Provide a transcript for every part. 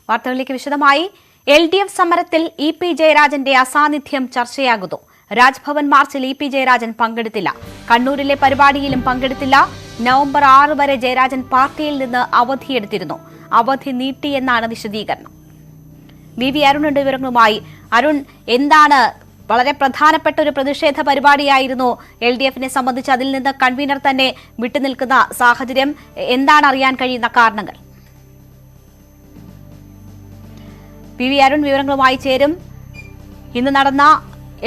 വാർത്തകളിലേക്ക് വിശദമായി. LDF സമരത്തിൽ EP ജയരാജന്റെ അസാന്നിധ്യം ചർച്ചയാകുന്നു. രാജ്ഭവൻ മാർച്ചിൽ EP ജയരാജൻ പങ്കെടുത്തില്ല. കണ്ണൂരിലെ പരിപാടിയിലും പങ്കെടുത്തില്ല. നവംബർ 6 വരെ ജയരാജൻ പാർട്ടിയിൽ നിന്ന് അവധിയെടുത്തിരുന്നു. അവധി നീട്ടിയെന്നാണ് വിശദീകരണം. VV അരുണുണ്ട് വിവരങ്ങളുമായി. അരുൺ, എന്താണ് വളരെ പ്രധാനപ്പെട്ട ഒരു പ്രതിഷേധ പരിപാടിയായിരുന്നു LDFനെ സംബന്ധിച്ച്, അതിൽ നിന്ന് കൺവീനർ തന്നെ വിട്ടുനിൽക്കുന്ന സാഹചര്യം, എന്താണ് അറിയാൻ കഴിയുന്ന കാരണങ്ങൾ? VV അരുൺ വിവരങ്ങളുമായി ചേരും. ഇന്ന് നടന്ന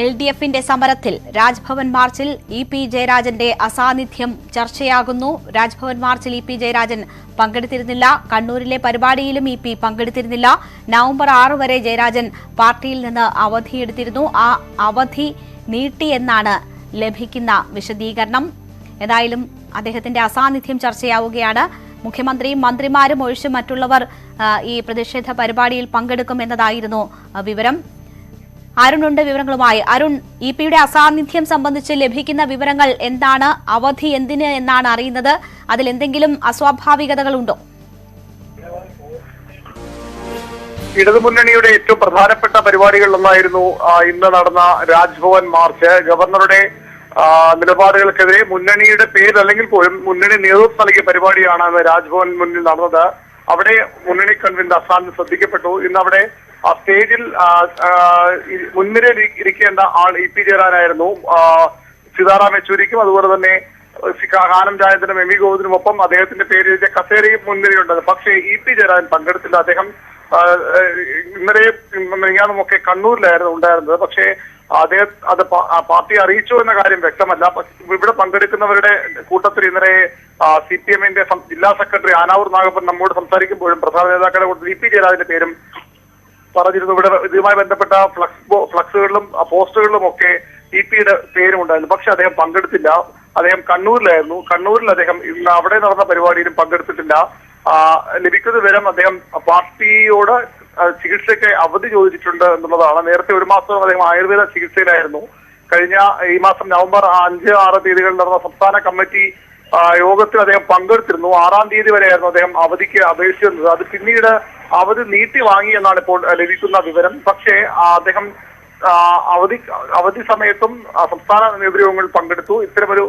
LDFന്റെ സമരത്തിൽ രാജ്ഭവൻ മാർച്ചിൽ EP ജയരാജന്റെ അസാന്നിധ്യം ചർച്ചയാകുന്നു. രാജ്ഭവൻ മാർച്ചിൽ EP ജയരാജൻ പങ്കെടുത്തിരുന്നില്ല. കണ്ണൂരിലെ പരിപാടിയിലും EP പങ്കെടുത്തിരുന്നില്ല. നവംബർ 6 വരെ ജയരാജൻ പാർട്ടിയിൽ നിന്ന് അവധിയെടുത്തിരുന്നു. ആ അവധി നീട്ടിയെന്നാണ് ലഭിക്കുന്ന വിശദീകരണം. ഏതായാലും അദ്ദേഹത്തിന്റെ അസാന്നിധ്യം ചർച്ചയാവുകയാണ്. മുഖ്യമന്ത്രിയും മന്ത്രിമാരും ഒഴിച്ച് മറ്റുള്ളവർ ഈ പ്രതിഷേധ പരിപാടിയിൽ പങ്കെടുക്കുമെന്നതായിരുന്നു വിവരം. അരുണുണ്ട് വിവരങ്ങളുമായി. അരുൺ, EP-യുടെ അസാന്നിധ്യം സംബന്ധിച്ച് ലഭിക്കുന്ന വിവരങ്ങൾ എന്താണ്? അവധി എന്തിന് എന്നാണ് അറിയുന്നത്? അതിൽ എന്തെങ്കിലും അസ്വാഭാവികതകളുണ്ടോ? ഇടതുമുന്നണിയുടെ ഏറ്റവും പ്രധാനപ്പെട്ട പരിപാടികളിലൊന്നായിരുന്നു ഇന്ന് നടന്ന രാജ്ഭവൻ മാർച്ച്. ഗവർണറുടെ നിലപാടുകൾക്കെതിരെ മുന്നണിയുടെ പേര് അല്ലെങ്കിൽ പോലും മുന്നണി നേതൃത്വം നൽകിയ പരിപാടിയാണ് ഇന്ന് രാജ്ഭവൻ മുന്നിൽ നടന്നത്. അവിടെ മുന്നണി കൺവീനർ അസാന്നിധ്യം ശ്രദ്ധിക്കപ്പെട്ടു. ഇന്ന് അവിടെ സ്റ്റേജിൽ മുൻനിരയിൽ ഇരിക്കേണ്ട ആൾ EP ജയരാജനായിരുന്നു. സീതാറാം യെച്ചൂരിക്കും അതുപോലെ തന്നെ കാനം രാജേന്ദ്രനും MV ഗോവിന്ദനുമൊപ്പം അദ്ദേഹത്തിന്റെ പേര് എഴുതിയ കസേരയും മുൻനിരയുണ്ടത്. പക്ഷേ EP ജയരാജൻ പങ്കെടുത്തില്ല. അദ്ദേഹം ഇന്നലെയും കണ്ണൂരിലായിരുന്നു ഉണ്ടായിരുന്നത്. പക്ഷേ അദ്ദേഹം അത് പാർട്ടി അറിയിച്ചു എന്ന കാര്യം വ്യക്തമല്ല. ഇവിടെ പങ്കെടുക്കുന്നവരുടെ കൂട്ടത്തിൽ ഇന്നലെ CPM-ന്റെ ജില്ലാ സെക്രട്ടറി ആനാവൂർ നാഗപ്പൻ നമ്മോട് സംസാരിക്കുമ്പോഴും പ്രധാന നേതാക്കളുടെ കൂട്ടത്തിൽ EP ജയരാജന്റെ പേരും പറഞ്ഞിരുന്നു. ഇവിടെ ഇതുമായി ബന്ധപ്പെട്ട ഫ്ലക്സുകളിലും പോസ്റ്ററുകളിലും ഒക്കെ EP-യുടെ പേരും ഉണ്ടായിരുന്നു. പക്ഷെ അദ്ദേഹം പങ്കെടുത്തില്ല. അദ്ദേഹം കണ്ണൂരിലായിരുന്നു. കണ്ണൂരിൽ അദ്ദേഹം ഇന്ന് അവിടെ നടന്ന പരിപാടിയിലും പങ്കെടുത്തിട്ടില്ല. ലഭിക്കുന്ന വിവരം അദ്ദേഹം പാർട്ടിയോട് ചികിത്സയ്ക്ക് അവധി ചോദിച്ചിട്ടുണ്ട് എന്നുള്ളതാണ്. നേരത്തെ 1 മാസം അദ്ദേഹം ആയുർവേദ ചികിത്സയിലായിരുന്നു. കഴിഞ്ഞ ഈ മാസം നവംബർ 5, 6 തീയതികളിൽ നടന്ന സംസ്ഥാന കമ്മിറ്റി യോഗത്തിൽ അദ്ദേഹം പങ്കെടുത്തിരുന്നു. 6-ാം തീയതി വരെയായിരുന്നു അദ്ദേഹം അവധിക്ക് അപേക്ഷിച്ചിരുന്നത്. അത് പിന്നീട് അവധി നീട്ടി വാങ്ങി എന്നാണ് ഇപ്പോൾ ലഭിക്കുന്ന വിവരം. പക്ഷേ അദ്ദേഹം അവധി സമയത്തും സംസ്ഥാന നേതൃയോഗങ്ങളിൽ പങ്കെടുത്തു. ഇത്തരമൊരു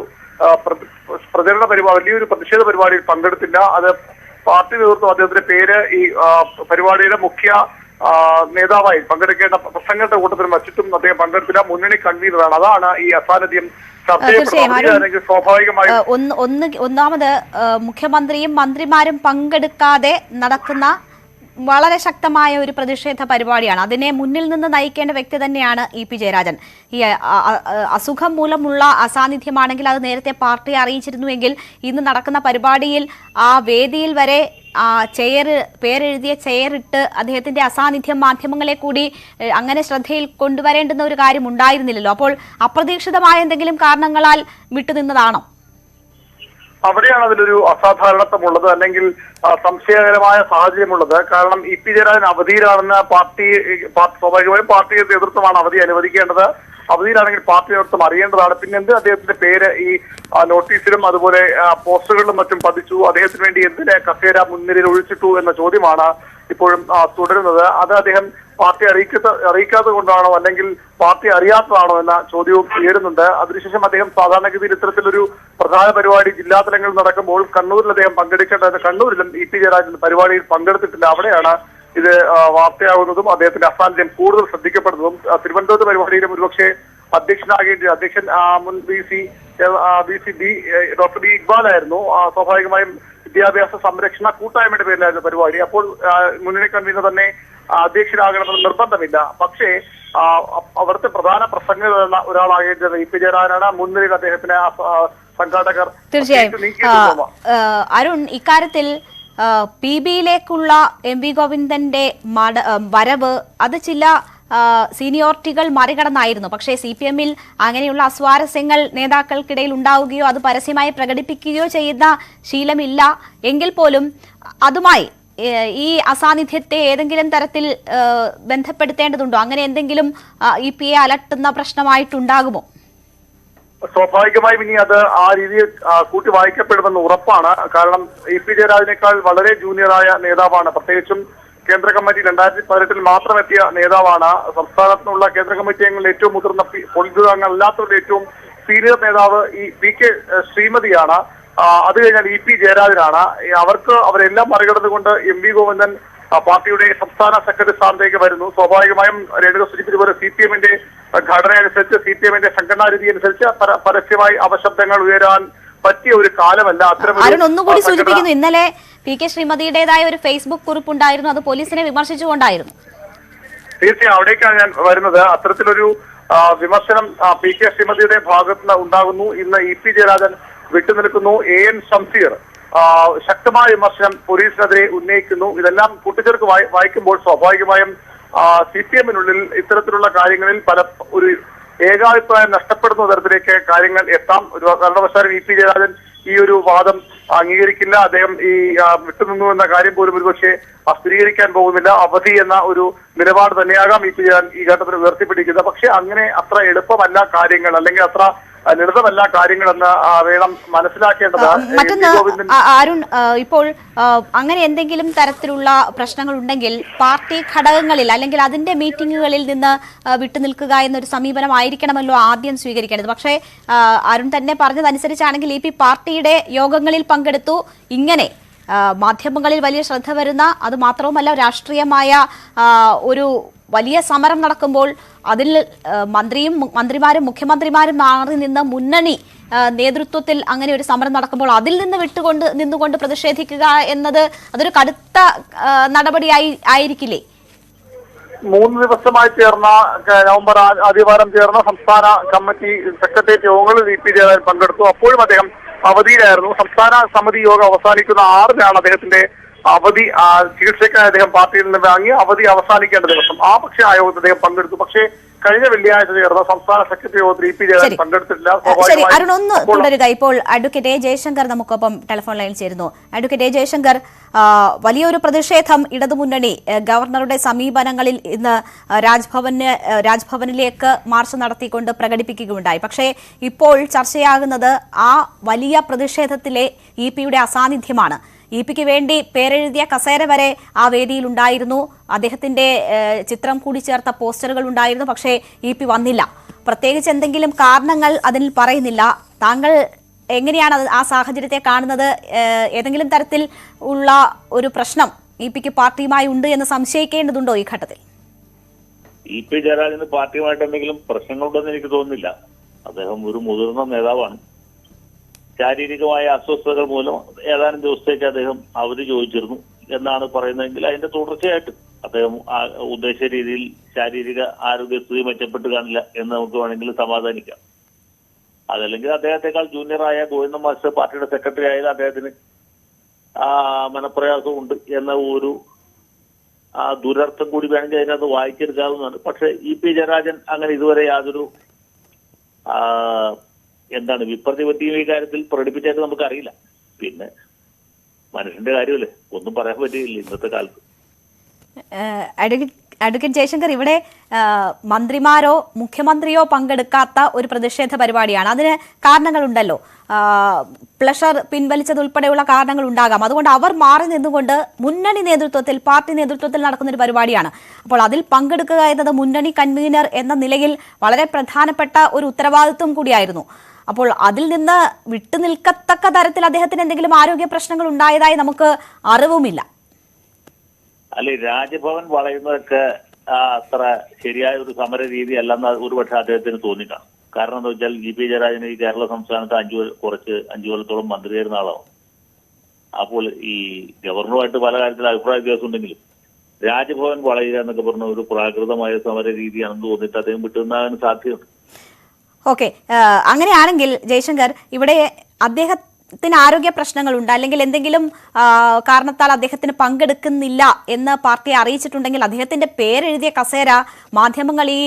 പ്രചരണ പരിപാടി, വലിയൊരു പ്രതിഷേധ പരിപാടിയിൽ പങ്കെടുത്തില്ല. അത് പാർട്ടി നേതൃത്വം അദ്ദേഹത്തിന്റെ പേര് ഈ പരിപാടിയുടെ മുഖ്യ നേതാവായി പങ്കെടുക്കേണ്ട പ്രസംഗങ്ങളുടെ കൂട്ടത്തിൽ വച്ചിട്ടും അദ്ദേഹം പങ്കെടുത്തില്ല. മുന്നണി കൺവീനറാണ്. അതാണ് ഈ അസാന്നിധ്യം ഒന്നാമത് മുഖ്യമന്ത്രിയും മന്ത്രിമാരും പങ്കെടുക്കാതെ നടക്കുന്ന വളരെ ശക്തമായ ഒരു പ്രതിഷേധ പരിപാടിയാണ്. അതിനെ മുന്നിൽ നിന്ന് നയിക്കേണ്ട വ്യക്തി തന്നെയാണ് EP ജയരാജൻ. ഈ അസുഖം മൂലമുള്ള അസാന്നിധ്യമാണെങ്കിൽ അത് നേരത്തെ പാർട്ടി അറിയിച്ചിരുന്നുവെങ്കിൽ ഇന്ന് നടക്കുന്ന പരിപാടിയിൽ ആ വേദിയിൽ വരെ പേരെഴുതിയ ചെയറിട്ട് അദ്ദേഹത്തിന്റെ അസാന്നിധ്യം മാധ്യമങ്ങളെ കൂടി അങ്ങനെ ശ്രദ്ധയിൽ കൊണ്ടുവരേണ്ടുന്ന ഒരു കാര്യം ഉണ്ടായിരുന്നില്ലല്ലോ. അപ്പോൾ അപ്രതീക്ഷിതമായ എന്തെങ്കിലും കാരണങ്ങളാൽ വിട്ടുനിന്നതാണോ? അവിടെയാണ് അതിലൊരു അസാധാരണത്വമുള്ളത്, അല്ലെങ്കിൽ സംശയകരമായ സാഹചര്യമുള്ളത്. കാരണം EP ജയരാജൻ അവധിയിലാണെന്ന് സ്വാഭാവികമായും പാർട്ടി നേതൃത്വമാണ് അവധി അനുവദിക്കേണ്ടത്. അവധിയിലാണെങ്കിൽ പാർട്ടി നേതൃത്വം അറിയേണ്ടതാണ്. പിന്നെ എന്ത് അദ്ദേഹത്തിന്റെ പേര് ഈ നോട്ടീസിലും അതുപോലെ പോസ്റ്ററുകളിലും മറ്റും പതിച്ചു? അദ്ദേഹത്തിന് വേണ്ടി എന്തിന് കസേര മുൻനിരയിൽ ഒഴിച്ചിട്ടു എന്ന ചോദ്യമാണ് ഇപ്പോഴും തുടരുന്നത്. അത് അദ്ദേഹം പാർട്ടി അറിയിക്കാത്തത് കൊണ്ടാണോ അല്ലെങ്കിൽ പാർട്ടി അറിയാത്തതാണോ എന്ന ചോദ്യവും ഉയരുന്നുണ്ട്. അതിനുശേഷം അദ്ദേഹം സാധാരണഗതിയിൽ ഇത്തരത്തിലൊരു പ്രധാന പരിപാടി ജില്ലാതലങ്ങളിൽ നടക്കുമ്പോൾ കണ്ണൂരിൽ അദ്ദേഹം പങ്കെടുക്കേണ്ടത്. കണ്ണൂരിലും EP ജയരാജൻ പരിപാടിയിൽ പങ്കെടുത്തിട്ടില്ല. അവിടെയാണ് ഇത് വാർത്തയാകുന്നതും അദ്ദേഹത്തിന്റെ അസാന്നിധ്യം കൂടുതൽ ശ്രദ്ധിക്കപ്പെടുന്നതും. തിരുവനന്തപുരത്ത് പരിപാടിയിലും ഒരുപക്ഷെ അധ്യക്ഷൻ മുൻ VC ഡോക്ടർ B ഇക്ബാലായിരുന്നു. സ്വാഭാവികമായും വിദ്യാഭ്യാസ സംരക്ഷണ കൂട്ടായ്മയുടെ പേരിലായിരുന്നു പരിപാടി. അപ്പോൾ മുന്നണി കൺവീനർ തന്നെ അധ്യക്ഷനാകണമെന്ന് നിർബന്ധമില്ല. പക്ഷേ അവിടുത്തെ പ്രധാന പ്രസംഗങ്ങളുള്ള ഒരാളാകേണ്ടത് EP ജയരാജനാണ്. മുൻനിരയിൽ അദ്ദേഹത്തിന് സംഘാടകർ തീർച്ചയായും. അരുൺ, ഇക്കാര്യത്തിൽ PB-യിലേക്കുള്ള MV ഗോവിന്ദന്റെ വരവ് അത് ചില സീനിയോറിറ്റികൾ മറികടന്നായിരുന്നു. പക്ഷേ CPM-ൽ അങ്ങനെയുള്ള അസ്വാരസ്യങ്ങൾ നേതാക്കൾക്കിടയിൽ ഉണ്ടാവുകയോ അത് പരസ്യമായി പ്രകടിപ്പിക്കുകയോ ചെയ്യുന്ന ശീലമില്ല. എങ്കിൽ പോലും അതുമായി ഈ അസാന്നിധ്യത്തെ ഏതെങ്കിലും തരത്തിൽ ബന്ധപ്പെടുത്തേണ്ടതുണ്ടോ? അങ്ങനെ എന്തെങ്കിലും EP-യെ അലട്ടുന്ന പ്രശ്നമായിട്ടുണ്ടാകുമോ? സ്വാഭാവികമായും ഇനി അത് ആ രീതിയിൽ കൂട്ടി വായിക്കപ്പെടുമെന്ന് ഉറപ്പാണ്. കാരണം EP ജയരാജനേക്കാൾ വളരെ ജൂനിയറായ നേതാവാണ്. പ്രത്യേകിച്ചും കേന്ദ്ര കമ്മിറ്റി 2018 മാത്രം എത്തിയ നേതാവാണ്. സംസ്ഥാനത്തിനുള്ള കേന്ദ്ര കമ്മിറ്റി അംഗങ്ങളിൽ ഏറ്റവും മുതിർന്ന പൊളിറ്റ് അംഗങ്ങളല്ലാത്തവരുടെ ഏറ്റവും സീനിയർ നേതാവ് ഈ PK ശ്രീമതിയാണ്. അത് കഴിഞ്ഞാൽ EP ജയരാജനാണ്. അവരെല്ലാം മറികടന്നുകൊണ്ട് MV ഗോവിന്ദൻ പാർട്ടിയുടെ സംസ്ഥാന സെക്രട്ടറി സ്ഥാനത്തേക്ക് വരുന്നു. സ്വാഭാവികമായും രേണുക സൂചിപ്പിച്ചതുപോലെ CPM-ന്റെ ഘടന അനുസരിച്ച്, CPM-ന്റെ സംഘടനാ രീതി അനുസരിച്ച് പരസ്യമായി അപശബ്ദങ്ങൾ ഉയരാൻ പറ്റിയ ഒരു കാലമല്ല. അരുൺ ഒന്നുകൂടി സൂചിപ്പിക്കുന്നു, ഇന്നലെ PK ശ്രീമതിയുടേതായ ഒരു ഫേസ്ബുക്ക് കുറിപ്പുണ്ടായിരുന്നു, അത് പോലീസിനെ വിമർശിച്ചുകൊണ്ടായിരുന്നു. തീർച്ചയായും അവിടേക്കാണ് ഞാൻ വരുന്നത്. അത്തരത്തിലൊരു വിമർശനം PK ശ്രീമതിയുടെ ഭാഗത്ത് ഉണ്ടാകുന്നു. ഇന്ന് EP ജയരാജൻ വിട്ടുനിൽക്കുന്നു. AN ഷംസീർ ശക്തമായ വിമർശനം പോലീസിനെതിരെ ഉന്നയിക്കുന്നു. ഇതെല്ലാം കൂട്ടിച്ചേർക്ക് വായിക്കുമ്പോൾ സ്വാഭാവികമായും CPM-നുള്ളിൽ ഇത്തരത്തിലുള്ള കാര്യങ്ങളിൽ ഒരു ഏകാഭിപ്രായം നഷ്ടപ്പെടുന്ന തരത്തിലേക്ക് കാര്യങ്ങൾ എത്താം. ഒരു കാരണവശാലും EP ജയരാജൻ ഈ ഒരു വാദം അംഗീകരിക്കില്ല. അദ്ദേഹം ഈ വിട്ടുനിന്നു എന്ന കാര്യം പോലും ഒരുപക്ഷെ സ്ഥിരീകരിക്കാൻ പോകുന്നില്ല. അവധി എന്ന ഒരു നിലപാട് തന്നെയാകാം EP ജയരാജൻ ഈ ഘട്ടത്തിൽ ഉയർത്തിപ്പിടിക്കുന്നത്. പക്ഷെ അങ്ങനെ അത്ര എളുപ്പമല്ല കാര്യങ്ങൾ, അല്ലെങ്കിൽ അത്ര ലളിതമല്ല കാര്യങ്ങളെന്ന് വേണം മനസ്സിലാക്കേണ്ടത്. മറ്റൊന്ന് അരുൺ, ഇപ്പോൾ അങ്ങനെ എന്തെങ്കിലും തരത്തിലുള്ള പ്രശ്നങ്ങൾ ഉണ്ടെങ്കിൽ പാർട്ടി ഘടകങ്ങളിൽ അല്ലെങ്കിൽ അതിന്റെ മീറ്റിംഗുകളിൽ നിന്ന് വിട്ടുനിൽക്കുക എന്നൊരു സമീപനമായിരിക്കണമല്ലോ ആദ്യം സ്വീകരിക്കേണ്ടത്. പക്ഷേ അരുൺ തന്നെ പറഞ്ഞതനുസരിച്ചാണെങ്കിൽ EP പാർട്ടിയുടെ യോഗങ്ങളിൽ പങ്കെടുത്തു, ഇങ്ങനെ മാധ്യമങ്ങളിൽ വലിയ ശ്രദ്ധ വരുന്ന, അത് മാത്രവുമല്ല രാഷ്ട്രീയമായ ഒരു വലിയ സമരം നടക്കുമ്പോൾ അതിൽ മന്ത്രിമാരും മുഖ്യമന്ത്രിമാരും മാറി നിന്ന് മുന്നണി നേതൃത്വത്തിൽ അങ്ങനെ ഒരു സമരം നടക്കുമ്പോൾ അതിൽ നിന്ന് നിന്നുകൊണ്ട് പ്രതിഷേധിക്കുക എന്നത് അതൊരു കടുത്ത നടപടിയായി ആയിരിക്കില്ലേ? 3 ദിവസമായി ചേർന്ന നവംബർ ആദ്യവാരം ചേർന്ന സംസ്ഥാന കമ്മിറ്റി സെക്രട്ടേറിയറ്റ് യോഗങ്ങളിൽ EP ജയരാജൻ പങ്കെടുത്തു. അപ്പോഴും അദ്ദേഹം അവധിയിലായിരുന്നു. സംസ്ഥാന സമിതി യോഗം അവസാനിക്കുന്ന 6-നാണ് അദ്ദേഹത്തിന്റെ അവധി. ചികിത്സയ്ക്കായി അദ്ദേഹം പാർട്ടിയിൽ നിന്ന് വാങ്ങി അവധി അവസാനിക്കേണ്ട ദിവസം. പക്ഷേ ആ യോഗത്തിൽ അദ്ദേഹം പങ്കെടുത്തു. പക്ഷേ കഴിഞ്ഞ വെള്ളിയാഴ്ച ചേർന്ന സംസ്ഥാന സെക്രട്ടറി യോഗത്തിൽ EP ജയരാജൻ പങ്കെടുത്തിട്ടില്ല. അരുൺ ഒന്ന് തുടരുക. ഇപ്പോൾ അഡ്വക്കേറ്റ് A ജയശങ്കർ നമുക്കൊപ്പം ടെലിഫോൺ ലൈനിൽ ചേരുന്നു. അഡ്വക്കേറ്റ് A ജയശങ്കർ, വലിയൊരു പ്രതിഷേധം ഇടതുമുന്നണി ഗവർണറുടെ സമീപനങ്ങളിൽ ഇന്ന് രാജ്ഭവനിലേക്ക് മാർച്ച് നടത്തിക്കൊണ്ട് പ്രകടിപ്പിക്കുകയുണ്ടായി. പക്ഷേ ഇപ്പോൾ ചർച്ചയാകുന്നത് ആ വലിയ പ്രതിഷേധത്തിലെ EP-യുടെ അസാന്നിധ്യമാണ്. EP-ക്ക് വേണ്ടി പേരെഴുതിയ കസേര വരെ ആ വേദിയിൽ ഉണ്ടായിരുന്നു. അദ്ദേഹത്തിന്റെ ചിത്രം കൂടി ചേർത്ത പോസ്റ്ററുകൾ ഉണ്ടായിരുന്നു. പക്ഷേ EP വന്നില്ല. പ്രത്യേകിച്ച് എന്തെങ്കിലും കാരണങ്ങൾ അതിൽ പറയുന്നില്ല. താങ്കൾ എങ്ങനെയാണ് ആ സാഹചര്യത്തെ കാണുന്നത്? ഏതെങ്കിലും തരത്തിൽ ഉള്ള ഒരു പ്രശ്നം EP-ക്ക് പാർട്ടിയുമായി ഉണ്ട് എന്ന് സംശയിക്കേണ്ടതുണ്ടോ ഈ ഘട്ടത്തിൽ? EP ജയരാജന് പാർട്ടിയുമായിട്ട് എന്തെങ്കിലും പ്രശ്നങ്ങളുണ്ടെന്ന് എനിക്ക് തോന്നുന്നില്ല. അദ്ദേഹം ഒരു മുതിർന്ന നേതാവാണ്. ശാരീരികമായ അസ്വസ്ഥതകൾ മൂലം ഏതാനും ദിവസത്തേക്ക് അദ്ദേഹം അവധി ചോദിച്ചിരുന്നു എന്നാണ് പറയുന്നതെങ്കിൽ അതിന്റെ തുടർച്ചയായിട്ട് അദ്ദേഹം ഉദ്ദേശ രീതിയിൽ ശാരീരിക ആരോഗ്യസ്ഥിതി മെച്ചപ്പെട്ട് കാണില്ല എന്ന് നമുക്ക് വേണമെങ്കിൽ സമാധാനിക്കാം. അതല്ലെങ്കിൽ അദ്ദേഹത്തെക്കാൾ ജൂനിയറായ ഗോവിന്ദൻ മാസ്റ്റർ പാർട്ടിയുടെ സെക്രട്ടറി ആയത് അദ്ദേഹത്തിന് മനപ്രയാസമുണ്ട് എന്ന ഒരു ദുരർത്ഥം കൂടി വേണമെങ്കിൽ അതിനകത്ത് വായിച്ചെടുക്കാവുന്നതാണ്. പക്ഷെ EP ജയരാജൻ അങ്ങനെ ഇതുവരെ യാതൊരു വിപ്രതിപത്തിയും ഈ കാര്യത്തിൽ പ്രകടിപ്പിച്ചായിട്ട് നമുക്കറിയില്ല. പിന്നെ മനുഷ്യന്റെ കാര്യമല്ലേ, ഒന്നും പറയാൻ പറ്റില്ല ഇന്നത്തെ കാലത്ത്. അഡ്വക്കേറ്റ് ജയശങ്കർ, ഇവിടെ മന്ത്രിമാരോ മുഖ്യമന്ത്രിയോ പങ്കെടുക്കാത്ത ഒരു പ്രതിഷേധ പരിപാടിയാണ്. അതിന് കാരണങ്ങളുണ്ടല്ലോ. പ്ലഷർ പിൻവലിച്ചതുൾപ്പെടെയുള്ള കാരണങ്ങൾ ഉണ്ടാകാം. അതുകൊണ്ട് അവർ മാറി നിന്നുകൊണ്ട് മുന്നണി നേതൃത്വത്തിൽ, പാർട്ടി നേതൃത്വത്തിൽ നടക്കുന്ന ഒരു പരിപാടിയാണ്. അപ്പോൾ അതിൽ പങ്കെടുക്കുക എന്നത് മുന്നണി കൺവീനർ എന്ന നിലയിൽ വളരെ പ്രധാനപ്പെട്ട ഒരു ഉത്തരവാദിത്വം കൂടിയായിരുന്നു. അപ്പോൾ അതിൽ നിന്ന് വിട്ടുനിൽക്കത്തക്ക തരത്തിൽ അദ്ദേഹത്തിന് എന്തെങ്കിലും ആരോഗ്യ പ്രശ്നങ്ങൾ ഉണ്ടായതായി നമുക്ക് അറിവുമില്ല. അല്ലെ, രാജ്ഭവൻ വളയുന്നതൊക്കെ അത്ര ശരിയായ ഒരു സമര രീതി അല്ലെന്ന് ഒരുപക്ഷെ അദ്ദേഹത്തിന് തോന്നിക്കാണും. കാരണം എന്താ വെച്ചാൽ EP ജയരാജന് ഈ കേരള സംസ്ഥാനത്ത് 5 കൊല്ലത്തോളം മന്ത്രിയായിരുന്ന ആളാവും. അപ്പോൾ ഈ ഗവർണറുമായിട്ട് പല കാര്യത്തിൽ അഭിപ്രായ വ്യത്യാസം ഉണ്ടെങ്കിലും രാജ്ഭവൻ വളയുക എന്നൊക്കെ പറഞ്ഞ ഒരു പ്രാകൃതമായ സമര രീതിയാണെന്ന് തോന്നിയിട്ട് അദ്ദേഹം വിട്ടുനിന്നാകാൻ സാധ്യതയുണ്ട്. ഓക്കെ, അങ്ങനെയാണെങ്കിൽ ജയശങ്കർ, ഇവിടെ അദ്ദേഹത്തിന് ആരോഗ്യ പ്രശ്നങ്ങളുണ്ട് അല്ലെങ്കിൽ എന്തെങ്കിലും കാരണത്താൽ അദ്ദേഹത്തിന് പങ്കെടുക്കുന്നില്ല എന്ന് പാർട്ടിയെ അറിയിച്ചിട്ടുണ്ടെങ്കിൽ അദ്ദേഹത്തിന്റെ പേരെഴുതിയ കസേര മാധ്യമങ്ങൾ ഈ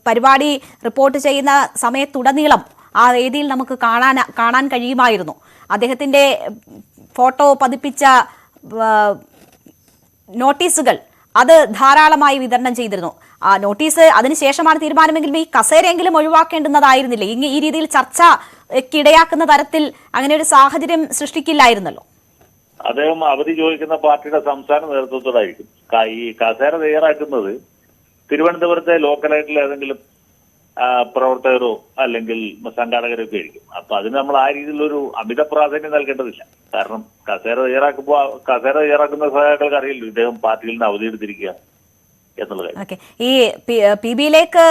പരിപാടി റിപ്പോർട്ട് ചെയ്യുന്ന സമയത്തുടനീളം ആ വേദിയിൽ നമുക്ക് കാണാൻ കഴിയുമായിരുന്നു. അദ്ദേഹത്തിന്റെ ഫോട്ടോ പതിപ്പിച്ച നോട്ടീസുകൾ അത് ധാരാളമായി വിതരണം ചെയ്തിരുന്നു. ആ നോട്ടീസ് അതിനുശേഷമാണ് തീരുമാനമെങ്കിലും ഈ കസേരയെങ്കിലും ഒഴിവാക്കേണ്ടുന്നതായിരുന്നില്ലേ? ഈ രീതിയിൽ ചർച്ചയ്ക്കിടയാക്കുന്ന തരത്തിൽ അങ്ങനെ ഒരു സാഹചര്യം സൃഷ്ടിക്കില്ലായിരുന്നല്ലോ. അദ്ദേഹം അവധി ചോദിക്കുന്ന പാർട്ടിയുടെ സംസ്ഥാന നേതൃത്വത്തോടായിരിക്കും. ഈ കസേര തയ്യാറാക്കുന്നത് തിരുവനന്തപുരത്തെ ലോക്കലായിട്ടുള്ള ഏതെങ്കിലും പ്രവർത്തകരോ അല്ലെങ്കിൽ സംഘാടകരോ ഒക്കെ ആയിരിക്കും. അപ്പൊ അതിന് നമ്മൾ ആ രീതിയിലൊരു അമിത പ്രാധാന്യം നൽകേണ്ടതില്ല. കാരണം കസേര തയ്യാറാക്കുന്ന സഹാക്കൾക്ക് അറിയില്ലോ ഇദ്ദേഹം പാർട്ടിയിൽ നിന്ന് അവധി എടുത്തിരിക്കുക എന്നുള്ളത്. ഈ PB-യിലേക്ക്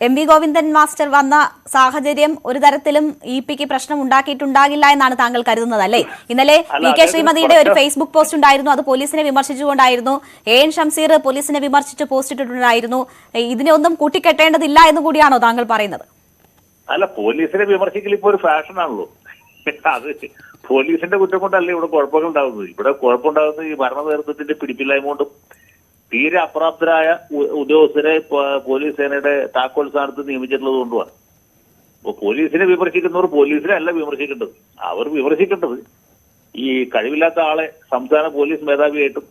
MV ഗോവിന്ദൻ മാസ്റ്റർ വന്ന സാഹചര്യം ഒരു തരത്തിലും EP-ക്ക് പ്രശ്നം ഉണ്ടാക്കിയിട്ടുണ്ടാകില്ല എന്നാണ് താങ്കൾ കരുതുന്നത് അല്ലേ? ഇന്നലെ VK ശ്രീമതിയുടെ ഒരു ഫേസ്ബുക്ക് പോസ്റ്റ് ഉണ്ടായിരുന്നു, അത് പോലീസിനെ വിമർശിച്ചുകൊണ്ടായിരുന്നു. AN ഷംസീർ പോലീസിനെ വിമർശിച്ച് പോസ്റ്റ് ഇട്ടിട്ടുണ്ടായിരുന്നു. ഇതിനെ ഒന്നും കൂട്ടിക്കെട്ടേണ്ടതില്ല എന്ന് കൂടിയാണോ താങ്കൾ പറയുന്നത്? അല്ല, പോലീസിനെ വിമർശിക്കൽ ഇപ്പോൾ ഒരു ഫാഷനാണല്ലോ. അത് പോലീസിന്റെ കുറ്റം കൊണ്ടല്ലേ ഇവിടെ കുഴപ്പങ്ങൾ ഉണ്ടാകുന്നത്. ഇവിടെ കുഴപ്പമുണ്ടാകുന്നത് ഈ ഭരണ നേതൃത്വത്തിന്റെ പിടിപ്പില്ലായ്മ കൊണ്ടും തീരെ അപ്രാപ്തരായ ഉദ്യോഗസ്ഥരെ പോലീസ് സേനയുടെ താക്കോൽ സ്ഥാനത്ത് നിയമിച്ചിട്ടുള്ളത് കൊണ്ടുമാണ്. അപ്പോൾ പോലീസിനെ വിമർശിക്കുന്നവർ പോലീസിനെ അല്ല വിമർശിക്കേണ്ടത്. അവർ വിമർശിക്കേണ്ടത് ഈ കഴിവില്ലാത്ത ആളെ സംസ്ഥാന പോലീസ് മേധാവിയായിട്ടും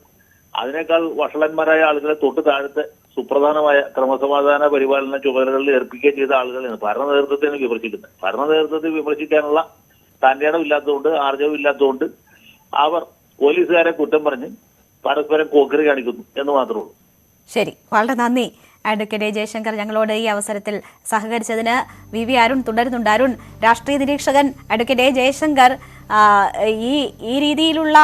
അതിനേക്കാൾ വഷളന്മാരായ ആളുകളെ തൊട്ട് താഴത്തെ സുപ്രധാനമായ ക്രമസമാധാന പരിപാലന ചുമതലകളിൽ ഏർപ്പിക്കുകയും ചെയ്ത ആളുകളാണ് ഭരണ നേതൃത്വത്തിനെ വിമർശിക്കുന്നത്. ഭരണ നേതൃത്വത്തെ വിമർശിക്കാനുള്ള തന്റേടം ഇല്ലാത്തതുകൊണ്ട്, ആർജവം ഇല്ലാത്തതുകൊണ്ട് അവർ പോലീസുകാരെ കുറ്റം പറഞ്ഞ് പരസ്പരം കോക്കറി കാണിക്കുന്നു എന്ന് മാത്രമേ ഉള്ളൂ. ശരി, വളരെ നന്ദി അഡ്വക്കേറ്റ് ജയശങ്കർ ഞങ്ങളോട് ഈ അവസരത്തിൽ സഹകരിച്ചതിന്. VV അരുൺ തുടരുന്നുണ്ട്. അരുൺ, രാഷ്ട്രീയ നിരീക്ഷകൻ അഡ്വക്കേറ്റ് ജയശങ്കർ ഈ രീതിയിലുള്ള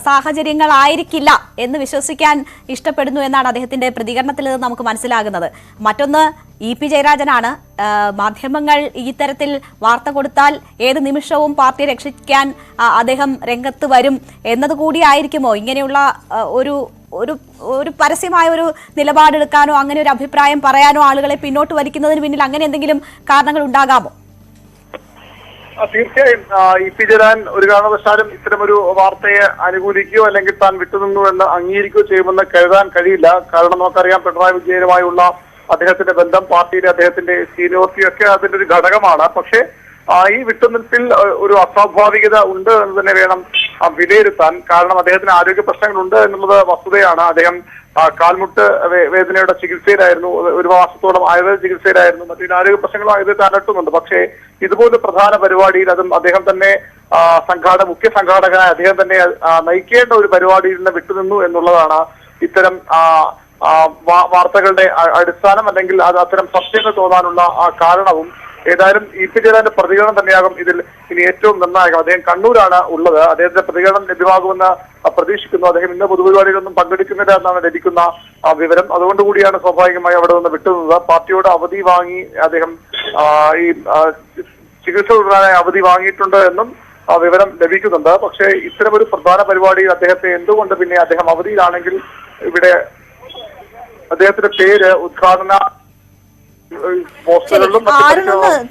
സാഹചര്യങ്ങളായിരിക്കില്ല എന്ന് വിശ്വസിക്കാൻ ഇഷ്ടപ്പെടുന്നു എന്നാണ് അദ്ദേഹത്തിന്റെ പ്രതികരണത്തിൽ നിന്ന് നമുക്ക് മനസ്സിലാകുന്നത്. മറ്റൊന്ന് EP ജയരാജനാണ്. മാധ്യമങ്ങൾ ഇത്തരത്തിൽ വാർത്ത കൊടുത്താൽ ഏത് നിമിഷവും പാർട്ടിയെ രക്ഷിക്കാൻ അദ്ദേഹം രംഗത്ത് വരും എന്നതുകൂടിയായിരിക്കുമോ ഇങ്ങനെയുള്ള ഒരു ഒരു പരസ്യമായ ഒരു നിലപാടെടുക്കാനോ അങ്ങനെ ഒരു അഭിപ്രായം പറയാനോ ആളുകളെ പിന്നോട്ട് വലിക്കുന്നതിന് പിന്നിൽ അങ്ങനെ എന്തെങ്കിലും കാരണങ്ങൾ ഉണ്ടാകാമോ? തീർച്ചയായും EP ജയരാജൻ ഒരു കാരണവശാലും ഇത്തരമൊരു വാർത്തയെ അനുകൂലിക്കുകയോ അല്ലെങ്കിൽ താൻ വിട്ടുനിന്നു എന്ന് അംഗീകരിക്കുകയോ ചെയ്യുമെന്ന് കരുതാൻ കഴിയില്ല. കാരണം നമുക്കറിയാം, പിണറായി വിജയനുമായുള്ള അദ്ദേഹത്തിന്റെ ബന്ധം, പാർട്ടിയിലെ അദ്ദേഹത്തിന്റെ സീനിയോറിറ്റി ഒക്കെ അതിന്റെ ഒരു ഘടകമാണ്. പക്ഷേ ഈ വിട്ടുനിൽപ്പിൽ ഒരു അസ്വാഭാവികത ഉണ്ട് എന്ന് തന്നെ വേണം വിലയിരുത്താൻ. കാരണം അദ്ദേഹത്തിന് ആരോഗ്യ പ്രശ്നങ്ങളുണ്ട് എന്നുള്ളത് വസ്തുതയാണ്. അദ്ദേഹം കാൽമുട്ട് വേദനയുടെ ചികിത്സയിലായിരുന്നു, ഒരു മാസത്തോളം ആയുർവേദ ചികിത്സയിലായിരുന്നു. മറ്റു ആരോഗ്യ പ്രശ്നങ്ങളും ആയുർവേദത്തെ അലട്ടുന്നുണ്ട്. പക്ഷേ ഇതുപോലെ പ്രധാന പരിപാടിയിൽ, അതും അദ്ദേഹം തന്നെ മുഖ്യ സംഘാടകനായ അദ്ദേഹം തന്നെ നയിക്കേണ്ട ഒരു പരിപാടിയിൽ നിന്ന് വിട്ടുനിന്നു എന്നുള്ളതാണ് ഇത്തരം വാർത്തകളുടെ അടിസ്ഥാനം, അല്ലെങ്കിൽ അത് അത്തരം സത്യങ്ങൾ തോന്നാനുള്ള കാരണവും. ഏതായാലും EP ജയരാജന്റെ പ്രതികരണം തന്നെയാകും ഇതിൽ ഇനി ഏറ്റവും നിർണായകം. അദ്ദേഹം കണ്ണൂരാണ് ഉള്ളത്. അദ്ദേഹത്തിന്റെ പ്രതികരണം ലഭ്യമാകുമെന്ന് പ്രതീക്ഷിക്കുന്നു. അദ്ദേഹം ഇന്ന് പൊതുപരിപാടികളൊന്നും പങ്കെടുക്കുന്നില്ല എന്നാണ് ലഭിക്കുന്ന വിവരം. അതുകൊണ്ടുകൂടിയാണ് സ്വാഭാവികമായി അവിടെ നിന്ന് വിട്ടുനിന്നത്. പാർട്ടിയോട് അവധി വാങ്ങി അദ്ദേഹം ഈ ചികിത്സ തുടരാനായി അവധി വാങ്ങിയിട്ടുണ്ട് എന്നും വിവരം ലഭിക്കുന്നുണ്ട്. പക്ഷേ ഇത്തരമൊരു പ്രധാന പരിപാടിയിൽ അദ്ദേഹത്തെ എന്തുകൊണ്ട് പിന്നെ അദ്ദേഹം അവധിയിലാണെങ്കിൽ ഇവിടെ അദ്ദേഹത്തിന്റെ പേര് ഉദ്ഘാടന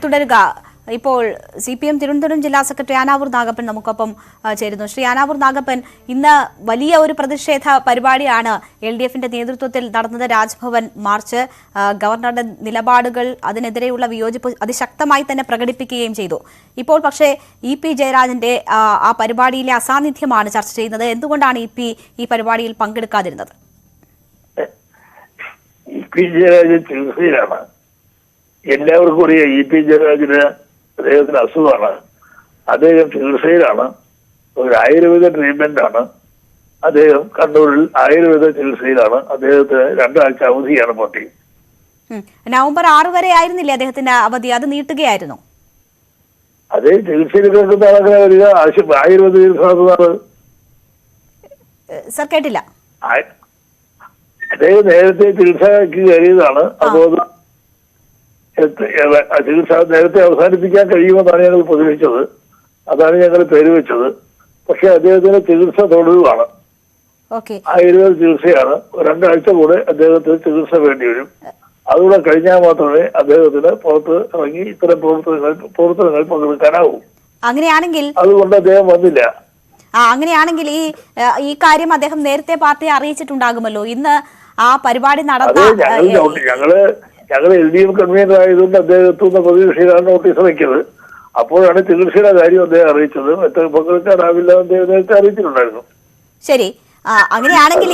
തുടരുക. ഇപ്പോൾ CPM തിരുവനന്തപുരം ജില്ലാ സെക്രട്ടറി ആനാവൂർ നാഗപ്പൻ നമുക്കൊപ്പം ചേരുന്നു. ശ്രീ ആനാവൂർ നാഗപ്പൻ, ഇന്ന് വലിയ ഒരു പ്രതിഷേധ പരിപാടിയാണ് LDFന്റെ നേതൃത്വത്തിൽ നടന്നത്. രാജ്ഭവൻ മാർച്ച്, ഗവർണറുടെ നിലപാടുകൾ, അതിനെതിരെയുള്ള വിയോജിപ്പ് അതിശക്തമായി തന്നെ പ്രകടിപ്പിക്കുകയും ചെയ്തു. ഇപ്പോൾ പക്ഷേ EP ജയരാജന്റെ ആ പരിപാടിയിലെ അസാന്നിധ്യമാണ് ചർച്ച ചെയ്യുന്നത്. എന്തുകൊണ്ടാണ് EP ഈ പരിപാടിയിൽ പങ്കെടുക്കാതിരുന്നത്? EP ജയരാജൻ ചികിത്സയിലാണ്. എല്ലാവർക്കും അറിയാം EP ജയരാജന് അദ്ദേഹത്തിന് അസുഖമാണ്. അദ്ദേഹം ചികിത്സയിലാണ്. ഒരു ആയുർവേദ ട്രീറ്റ്മെന്റ് ആണ്. അദ്ദേഹം കണ്ണൂരിൽ ആയുർവേദ ചികിത്സയിലാണ്. അദ്ദേഹത്തിന് 2 ആഴ്ച അവധിയാണ് പാർട്ടി. നവംബർ 6 വരെ ആയിരുന്നില്ലേ അദ്ദേഹത്തിന്റെ അവധി? അത് നീട്ടുകയായിരുന്നു. അതേ ചികിത്സയിൽ കേൾക്കുന്ന ആളുകളെ വരിക ആയുർവേദ ചികിത്സ. സർ, കേട്ടില്ല. അദ്ദേഹം നേരത്തെ ചികിത്സയ്ക്ക് കയറിയതാണ്. അപ്പോൾ ചികിത്സ നേരത്തെ അവസാനിപ്പിക്കാൻ കഴിയുമെന്നാണ് ഞങ്ങൾ പ്രതീക്ഷിച്ചത്. അതാണ് ഞങ്ങൾ പേര് വെച്ചത്. പക്ഷെ അദ്ദേഹത്തിന് ചികിത്സ തുടരുകയാണ്. ആയുർവേദ ചികിത്സയാണ്. 2 ആഴ്ച കൂടെ അദ്ദേഹത്തിന് ചികിത്സ വേണ്ടി വരും. അതുകൂടെ കഴിഞ്ഞാൽ മാത്രമേ അദ്ദേഹത്തിന് പുറത്ത് ഇറങ്ങി ഇത്തരം പ്രവർത്തനങ്ങൾ പങ്കെടുക്കാനാവൂ. അങ്ങനെയാണെങ്കിൽ അതുകൊണ്ട് അദ്ദേഹം വന്നില്ല. അങ്ങനെയാണെങ്കിൽ ഈ കാര്യം അദ്ദേഹം നേരത്തെ പാർട്ടിയെ അറിയിച്ചിട്ടുണ്ടാകുമല്ലോ. ഇന്ന് ആ പരിപാടി നടന്ന ഞങ്ങള് LDF കൺവീനർ ആയതുകൊണ്ട് അദ്ദേഹത്തുനിന്ന് പ്രതിനിധിയാണ് നോട്ടീസ് വയ്ക്കുന്നത്. അപ്പോഴാണ് ചികിത്സയുടെ കാര്യം അദ്ദേഹം അറിയിച്ചത്. മറ്റേ പങ്കെടുക്കാനാവില്ല അദ്ദേഹം നേരത്തെ അറിയിച്ചിട്ടുണ്ടായിരുന്നു. ശരി, അങ്ങനെയാണെങ്കിൽ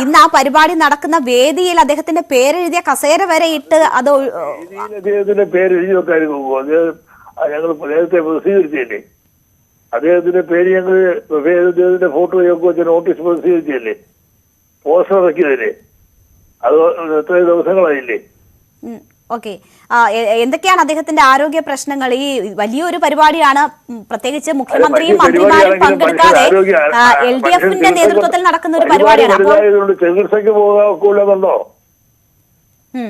ഇന്ന് ആ പരിപാടി നടക്കുന്ന വേദിയിൽ അദ്ദേഹത്തിന്റെ പേരെഴുതിയ കസേര വരെ ഇട്ട് അത് അദ്ദേഹത്തിന്റെ പേരെഴുതി വെക്കാനും പോകുമോ? ഞങ്ങൾ നേരത്തെ പ്രസിദ്ധീകരിച്ചല്ലേ. അദ്ദേഹത്തിന്റെ പേര് ഞങ്ങൾ അദ്ദേഹത്തിന്റെ ഫോട്ടോ ഞങ്ങൾക്ക് വെച്ച നോട്ടീസ് പ്രസിദ്ധീകരിച്ചല്ലേ. പോസ്റ്റർ ഇറക്കിയതില്ലേ? അത് എത്രയോ ദിവസങ്ങളായില്ലേ? ഓക്കെ, എന്തൊക്കെയാണ് അദ്ദേഹത്തിന്റെ ആരോഗ്യ പ്രശ്നങ്ങൾ? ഈ വലിയൊരു പരിപാടിയാണ്, പ്രത്യേകിച്ച് മുഖ്യമന്ത്രിയും മന്ത്രിമാരും പങ്കെടുക്കാതെ LDFന്റെ നേതൃത്വത്തിൽ നടക്കുന്ന ഒരു പരിപാടിയാണ്. ചികിത്സയ്ക്ക് പോകാക്കുള്ളതുണ്ടോ?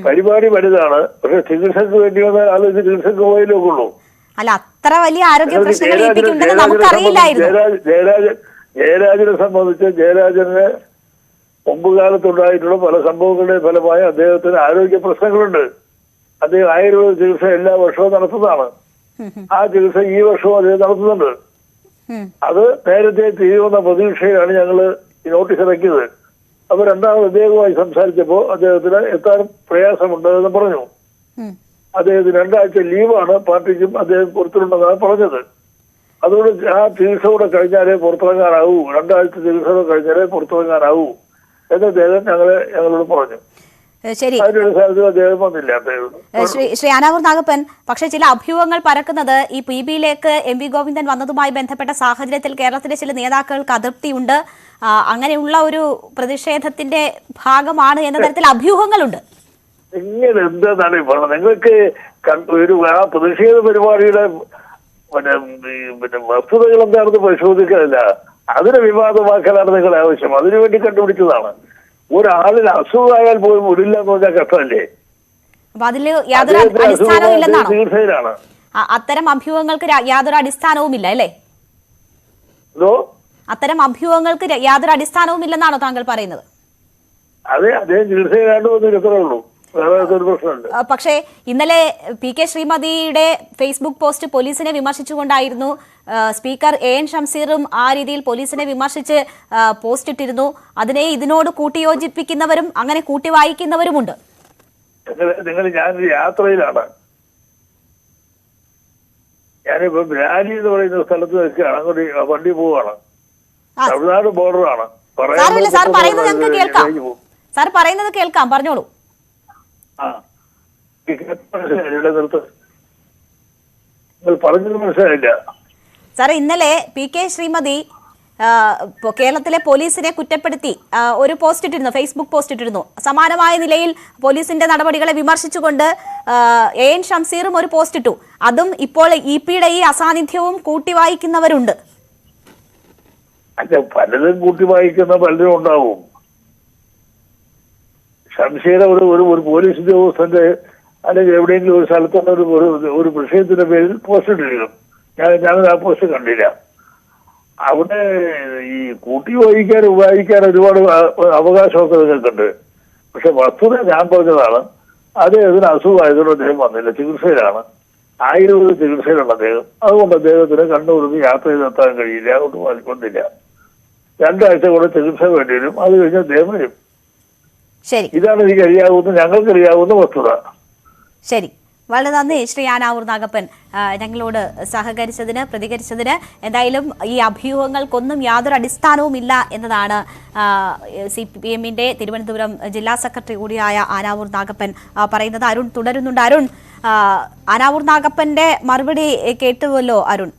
പരിപാടി വലുതാണ്, പക്ഷെ ചികിത്സക്ക് വേണ്ടി വന്നാൽ അത് ചികിത്സക്ക് പോയാലേ ഉള്ളൂ. അല്ല, അത്ര വലിയ ആരോഗ്യ പ്രശ്നങ്ങൾ നമുക്കറിയില്ലായിരുന്നു. ജയരാജനെ സംബന്ധിച്ച് ജയരാജന് മുമ്പുകാലത്തുണ്ടായിട്ടുള്ള പല സംഭവങ്ങളുടെയും ഫലമായി അദ്ദേഹത്തിന് ആരോഗ്യ പ്രശ്നങ്ങളുണ്ട്. അദ്ദേഹം ആയുർവേദ ചികിത്സ എല്ലാ വർഷവും നടത്തുന്നതാണ്. ആ ചികിത്സ ഈ വർഷവും അദ്ദേഹം നടത്തുന്നുണ്ട്. അത് നേരത്തെ തീരുമെന്ന പ്രതീക്ഷയിലാണ് ഞങ്ങൾ ഈ നോട്ടീസ് ഇറക്കിയത്. അപ്പൊ രണ്ടാമത് അദ്ദേഹവുമായി സംസാരിച്ചപ്പോൾ അദ്ദേഹത്തിന് എത്താൻ പ്രയാസമുണ്ട് എന്ന് പറഞ്ഞു. അദ്ദേഹത്തിന് 2 ആഴ്ച ലീവാണ് പാർട്ടിക്കും അദ്ദേഹം കൊടുത്തിട്ടുണ്ടെന്നാണ് പറഞ്ഞത്. അതുകൊണ്ട് ആ ചികിത്സ കൂടെ കഴിഞ്ഞാലേ പുറത്തിറങ്ങാനാവൂ, 2 ആഴ്ച ചികിത്സ കൂടെ കഴിഞ്ഞാലേ പുറത്തിറങ്ങാനാവൂ എന്ന് അദ്ദേഹം ഞങ്ങളോട് പറഞ്ഞു. ശരി, ശ്രീ ആനാവൂർ നാഗപ്പൻ, പക്ഷെ ചില അഭ്യൂഹങ്ങൾ പരക്കുന്നത് ഈ PB-യിലേക്ക് MV ഗോവിന്ദൻ വന്നതുമായി ബന്ധപ്പെട്ട സാഹചര്യത്തിൽ കേരളത്തിലെ ചില നേതാക്കൾക്ക് അതൃപ്തിയുണ്ട്, അങ്ങനെയുള്ള ഒരു പ്രതിഷേധത്തിന്റെ ഭാഗമാണ് എന്ന തരത്തിൽ അഭ്യൂഹങ്ങളുണ്ട്. ഇങ്ങനെ എന്താണ് പറഞ്ഞത്? നിങ്ങൾക്ക് ഒരു ആ പ്രതിഷേധ പരിപാടിയുടെ വസ്തുതകൾ എന്താണെന്ന് പരിശോധിക്കാനില്ല, അതിനെ വിവാദമാക്കലാണ് നിങ്ങളുടെ ആവശ്യം. അതിനുവേണ്ടി കണ്ടുപിടിച്ചതാണ്. ഒരാളിന് അസുഖമായാൽ പോലും വിടില്ല എന്ന് പറഞ്ഞാൽ കഷ്ടമല്ലേ? അപ്പൊ അതില് യാതൊരു അടിസ്ഥാനവും ഇല്ലെന്നാണോ? ചികിത്സയിലാണ്. അത്തരം അഭ്യൂഹങ്ങൾക്ക് യാതൊരു അടിസ്ഥാനവും ഇല്ല അല്ലേ? അത്തരം അഭ്യൂഹങ്ങൾക്ക് യാതൊരു അടിസ്ഥാനവും ഇല്ലെന്നാണോ താങ്കൾ പറയുന്നത്? അതെ, അദ്ദേഹം ചികിത്സയിലാണ്ട് വന്നിട്ട് എത്രേ ഉള്ളൂ. പക്ഷേ ഇന്നലെ PK ശ്രീമതിയുടെ ഫേസ്ബുക്ക് പോസ്റ്റ് പോലീസിനെ വിമർശിച്ചുകൊണ്ടായിരുന്നു. സ്പീക്കർ AN ഷംസീറും ആ രീതിയിൽ പോലീസിനെ വിമർശിച്ച് പോസ്റ്റ് ഇട്ടിരുന്നു. അതിനെ ഇതിനോട് കൂട്ടിയോജിപ്പിക്കുന്നവരും അങ്ങനെ കൂട്ടി വായിക്കുന്നവരുമുണ്ട്. ഞാനൊരു യാത്രയിലാണ്, ഞാനിപ്പോ റാലി എന്ന് പറയുന്ന സ്ഥലത്ത് നിൽക്കുകയാണ്, അങ്ങോട്ട് വണ്ടി പോവാണ്, തമിഴ്നാട് ബോർഡറാണ്. സാർ പറയുന്നത് കേൾക്കാം, പറഞ്ഞോളൂ. പറഞ്ഞത് മനസ്സിലായില്ല സാർ. ഇന്നലെ PK ശ്രീമതി കേരളത്തിലെ പോലീസിനെ കുറ്റപ്പെടുത്തി ഒരു പോസ്റ്റ് ഇട്ടിരുന്നു, ഫേസ്ബുക്ക് പോസ്റ്റ് ഇട്ടിരുന്നു. സമാനമായ നിലയിൽ പോലീസിന്റെ നടപടികളെ വിമർശിച്ചുകൊണ്ട് AN ഷംസീറും ഒരു പോസ്റ്റ് ഇട്ടു. അതും ഇപ്പോൾ EP-യുടെ ഈ അസാന്നിധ്യവും കൂട്ടി വായിക്കുന്നവരുണ്ട്. അല്ല, പലതും കൂട്ടി വായിക്കുന്ന പലരും ഉണ്ടാവും. ഷംസീർ ഒരു പോലീസ് ഉദ്യോഗസ്ഥന്റെ അല്ലെങ്കിൽ എവിടെയെങ്കിലും ഒരു സ്ഥലത്തുള്ള ഒരു വിഷയത്തിന്റെ പേരിൽ പോസ്റ്റ് ഇട്ടിരിക്കും. ഞാനത് ആ പോസ്റ്റ് കണ്ടില്ല. അവിടെ ഈ കൂട്ടി വായിക്കാൻ ഒരുപാട് അവകാശമൊക്കെ നിങ്ങൾക്കുണ്ട്. പക്ഷെ വസ്തുത ഞാൻ പറഞ്ഞതാണ്, അദ്ദേഹത്തിന് അസുഖമായതുകൊണ്ട് അദ്ദേഹം വന്നില്ല, ചികിത്സയിലാണ്, ആയുർവേദ ചികിത്സയിലാണ് അദ്ദേഹം. അതുകൊണ്ട് അദ്ദേഹത്തിന് കണ്ണൂരിൽ യാത്ര ചെയ്തെത്താൻ കഴിയില്ല, അതുകൊണ്ട് വന്നില്ല. 2 ആഴ്ച കൂടെ ചികിത്സ വേണ്ടി വരും, അത് കഴിഞ്ഞ് അദ്ദേഹം വരും. ഇതാണ് ഞങ്ങൾക്കറിയാവുന്ന വസ്തുത. ശരി, വളരെ നന്ദി ശ്രീ ആനാവൂർ നാഗപ്പൻ ഞങ്ങളോട് സഹകരിച്ചതിന്, പ്രതികരിച്ചതിന്. എന്തായാലും ഈ അഭ്യൂഹങ്ങൾക്കൊന്നും യാതൊരു അടിസ്ഥാനവും ഇല്ല എന്നതാണ് CPM-ന്റെ തിരുവനന്തപുരം ജില്ലാ സെക്രട്ടറി കൂടിയായ ആനാവൂർ നാഗപ്പൻ പറയുന്നത്. അരുൺ തുടരുന്നുണ്ട്. അരുൺ, ആനാവൂർ നാഗപ്പന്റെ മറുപടി കേട്ടുവല്ലോ അരുൺ.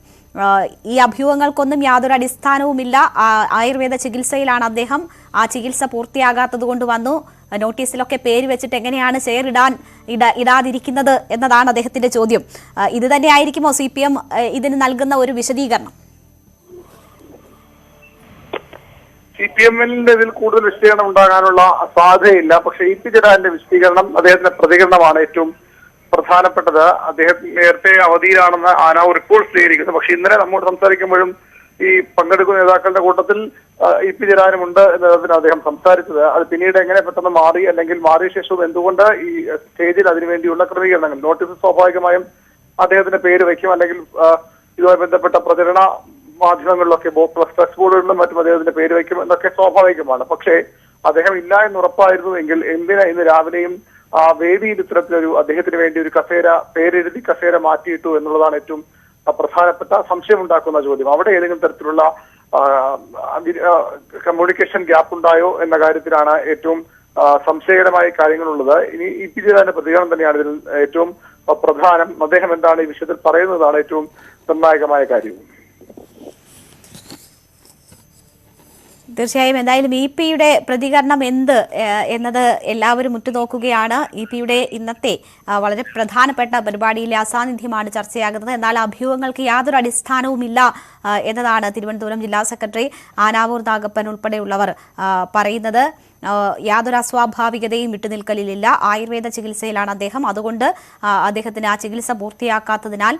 ഈ അഭ്യൂഹങ്ങൾക്കൊന്നും യാതൊരു അടിസ്ഥാനവുമില്ല, ആയുർവേദ ചികിത്സയിലാണ് അദ്ദേഹം, ആ ചികിത്സ പൂർത്തിയാകാത്തത് കൊണ്ട് വന്നു, നോട്ടീസിലൊക്കെ പേര് വെച്ചിട്ട് എങ്ങനെയാണ് ഷെയർ ഇടാതിരിക്കുന്നത് എന്നതാണ് അദ്ദേഹത്തിന്റെ ചോദ്യം. ഇത് തന്നെയായിരിക്കുമോ CPM ഇതിന് നൽകുന്ന ഒരു വിശദീകരണം? CPM-ന്റെ ഇതിൽ കൂടുതൽ വിശദീകരണം ഉണ്ടാകാനുള്ള സാധ്യതയില്ല. പക്ഷെ EP ജയരാജന്റെ വിശദീകരണം, അദ്ദേഹത്തിന്റെ പ്രതികരണമാണ് ഏറ്റവും പ്രധാനപ്പെട്ടത്. അദ്ദേഹം നേരത്തെ അവധിയിലാണെന്ന് ആനാവൂർ ഇപ്പോൾ സ്ഥിരീകരിക്കുന്നു. പക്ഷെ ഇന്നലെ നമ്മോട് സംസാരിക്കുമ്പോഴും ഈ പങ്കെടുക്കുന്ന നേതാക്കളുടെ കൂട്ടത്തിൽ EP ജയരാജനുമുണ്ട് എന്നതിന് അദ്ദേഹം സംസാരിച്ചത്. അത് പിന്നീട് എങ്ങനെ പെട്ടെന്ന് മാറി, അല്ലെങ്കിൽ മാറിയ ശേഷവും എന്തുകൊണ്ട് ഈ സ്റ്റേജിൽ അതിനുവേണ്ടിയുള്ള ക്രമീകരണങ്ങൾ, നോട്ടീസ് സ്വാഭാവികമായും അദ്ദേഹത്തിന്റെ പേര് വയ്ക്കും, അല്ലെങ്കിൽ ഇതുമായി ബന്ധപ്പെട്ട പ്രചരണ മാധ്യമങ്ങളിലൊക്കെ ഫ്ലക്സ് ബോർഡുകളിലും മറ്റും അദ്ദേഹത്തിന്റെ പേര് വയ്ക്കും എന്നൊക്കെ സ്വാഭാവികമാണ്. പക്ഷേ അദ്ദേഹം ഇല്ല എന്ന് ഉറപ്പായിരുന്നുവെങ്കിൽ എന്തിനാ ഇന്ന് രാവിലെയും വേദിയിൽ ഇത്തരത്തിലൊരു അദ്ദേഹത്തിന് വേണ്ടി ഒരു പേരെഴുതി കസേര മാറ്റിയിട്ടു എന്നുള്ളതാണ് ഏറ്റവും പ്രധാനപ്പെട്ട സംശയമുണ്ടാക്കുന്ന ചോദ്യം. അവിടെ ഏതെങ്കിലും തരത്തിലുള്ള കമ്മ്യൂണിക്കേഷൻ ഗ്യാപ്പ് ഉണ്ടായോ എന്ന കാര്യത്തിലാണ് ഏറ്റവും സംശയകരമായ കാര്യങ്ങളുള്ളത്. ഇനി EP ജയരാജന്റെ പ്രതികരണം തന്നെയാണ് ഇതിൽ ഏറ്റവും പ്രധാനം. അദ്ദേഹം എന്താണ് ഈ വിഷയത്തിൽ പറയുന്നതാണ് ഏറ്റവും നിർണായകമായ കാര്യം. തീർച്ചയായും എന്തായാലും ഇ പിയുടെ പ്രതികരണം എന്ത് എന്നത് എല്ലാവരും ഉറ്റുനോക്കുകയാണ്. ഇ പിയുടെ ഇന്നത്തെ വളരെ പ്രധാനപ്പെട്ട പരിപാടിയിലെ അസാന്നിധ്യമാണ് ചർച്ചയാകുന്നത്. എന്നാൽ അഭ്യൂഹങ്ങൾക്ക് യാതൊരു അടിസ്ഥാനവുമില്ല എന്നതാണ് തിരുവനന്തപുരം ജില്ലാ സെക്രട്ടറി ആനാവൂർ നാഗപ്പൻ ഉൾപ്പെടെയുള്ളവർ പറയുന്നത്. യാതൊരു അസ്വാഭാവികതയും വിട്ടുനിൽക്കലില്ല. ആയുർവേദ ചികിത്സയിലാണ് അദ്ദേഹം. അതുകൊണ്ട് അദ്ദേഹത്തിന് ആ ചികിത്സ പൂർത്തിയാക്കാത്തതിനാൽ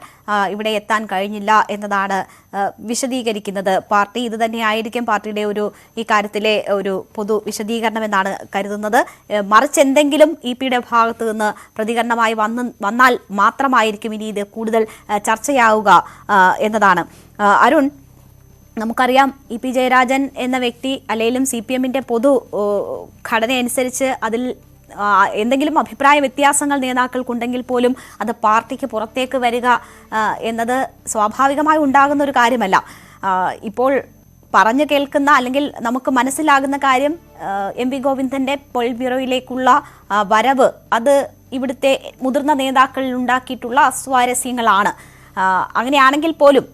ഇവിടെ എത്താൻ കഴിഞ്ഞില്ല എന്നതാണ് വിശദീകരിക്കുന്നത് പാർട്ടി. ഇത് തന്നെയായിരിക്കും പാർട്ടിയുടെ ഈ കാര്യത്തിലെ ഒരു പൊതു വിശദീകരണം എന്നാണ് കരുതുന്നത്. മറിച്ച് എന്തെങ്കിലും ഇ പിയുടെ ഭാഗത്തു നിന്ന് പ്രതികരണമായി വന്നാൽ മാത്രമായിരിക്കും ഇനി ഇത് കൂടുതൽ ചർച്ചയാവുക എന്നതാണ്. അരുൺ, നമുക്കറിയാം ഇ പി ജയരാജൻ എന്ന വ്യക്തി അല്ലെങ്കിലും CPM-ന്റെ പൊതു ഘടനയനുസരിച്ച് അതിൽ എന്തെങ്കിലും അഭിപ്രായ വ്യത്യാസങ്ങൾ നേതാക്കൾക്കുണ്ടെങ്കിൽ പോലും അത് പാർട്ടിക്ക് പുറത്തേക്ക് വരിക എന്നത് സ്വാഭാവികമായി ഉണ്ടാകുന്ന ഒരു കാര്യമല്ല. ഇപ്പോൾ പറഞ്ഞു കേൾക്കുന്ന അല്ലെങ്കിൽ നമുക്ക് മനസ്സിലാകുന്ന കാര്യം എം വി ഗോവിന്ദന്റെ പൊളിറ്റ് ബ്യൂറോയിലേക്കുള്ള വരവ് അത് ഇവിടുത്തെ മുതിർന്ന നേതാക്കളിൽ ഉണ്ടാക്കിയിട്ടുള്ള അസ്വാരസ്യങ്ങളാണ്. അങ്ങനെയാണെങ്കിൽ പോലും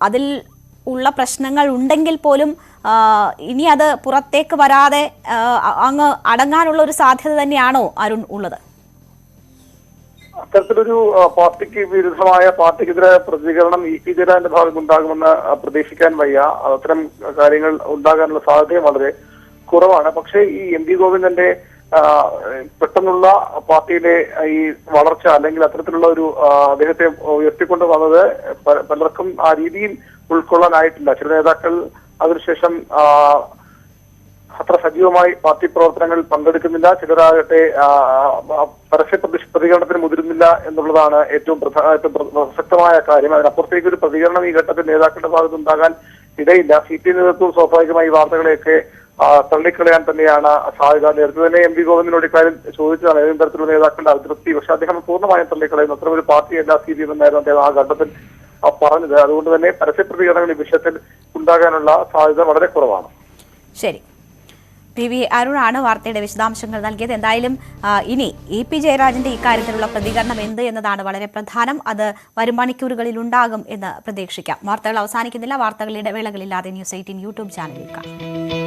അതിൽ ഉള്ള പ്രശ്നങ്ങൾ ഉണ്ടെങ്കിൽ പോലും ഇനി അത് പുറത്തേക്ക് വരാതെ അങ്ങ് അടങ്ങാനുള്ള ഒരു സാധ്യത തന്നെയാണോ അരുൺ ഉള്ളത്? അത്തരത്തിലൊരു പാർട്ടിക്ക് വിരുദ്ധമായ പാർട്ടിക്കെതിരായ പ്രതികരണം ഇ പി ജയരാജന്റെ ഭാഗത്തുണ്ടാകുമെന്ന് പ്രതീക്ഷിക്കാൻ വയ്യ. അത്തരം കാര്യങ്ങൾ ഉണ്ടാകാനുള്ള സാധ്യതയും വളരെ കുറവാണ്. പക്ഷേ ഈ എം വി ഗോവിന്ദന്റെ പെട്ടെന്നുള്ള പാർട്ടിയിലെ ഈ വളർച്ച അല്ലെങ്കിൽ അത്തരത്തിലുള്ള ഒരു അദ്ദേഹത്തെ ഉയർത്തിക്കൊണ്ട് വന്നത് പലർക്കും ആ രീതിയിൽ ഉൾക്കൊള്ളാനായിട്ടില്ല. ചില നേതാക്കൾ അതിനുശേഷം അത്ര സജീവമായി പാർട്ടി പ്രവർത്തനങ്ങളിൽ പങ്കെടുക്കുന്നില്ല. ചിലരാകട്ടെ പരസ്യ പ്രതികരണത്തിന് മുതിരുന്നില്ല എന്നുള്ളതാണ് ഏറ്റവും പ്രസക്തമായ കാര്യം. അതിനപ്പുറത്തേക്ക് ഒരു പ്രതികരണം ഈ ഘട്ടത്തിൽ നേതാക്കളുടെ ഭാഗത്തുണ്ടാകാൻ ഇടയില്ല. CPM നേതൃത്വം സ്വാഭാവികമായി ഈ വാർത്തകളെയൊക്കെ തള്ളിക്കളയാൻ തന്നെയാണ് സാധ്യത. നേരത്തെ തന്നെ എം വി ഗോവിന്ദനോട് ഇക്കാര്യം ചോദിച്ചതാണ് ഏതെങ്കിലും തരത്തിലുള്ള നേതാക്കളുടെ അതൃപ്തി. പക്ഷെ അദ്ദേഹം പൂർണ്ണമായും തള്ളിക്കളയുന്നു. അത്തരം ഒരു പാർട്ടിയല്ല CPM എന്നായിരുന്നു അദ്ദേഹം ആ ഘട്ടത്തിൽ പറഞ്ഞത്. അതുകൊണ്ട് തന്നെ പരസ്യ പ്രതികരണങ്ങൾ ഈ വിഷയത്തിൽ ഉണ്ടാകാനുള്ള സാധ്യത വളരെ കുറവാണ്. ശരി, PV അരുണാണ് വാർത്തയുടെ വിശദാംശങ്ങൾ നൽകിയത്. എന്തായാലും ഇനി ഇ പി ജയരാജന്റെ ഇക്കാര്യത്തിലുള്ള പ്രതികരണം എന്ത് എന്നതാണ് വളരെ പ്രധാനം. അത് വരും മണിക്കൂറുകളിൽ ഉണ്ടാകും എന്ന് പ്രതീക്ഷിക്കാം. വാർത്തകൾ അവസാനിക്കുന്നില്ല. വാർത്തകളുടെ ഇടവേളകളില്ലാതെ News 18 യൂട്യൂബ് ചാനലിൽ കാണാം.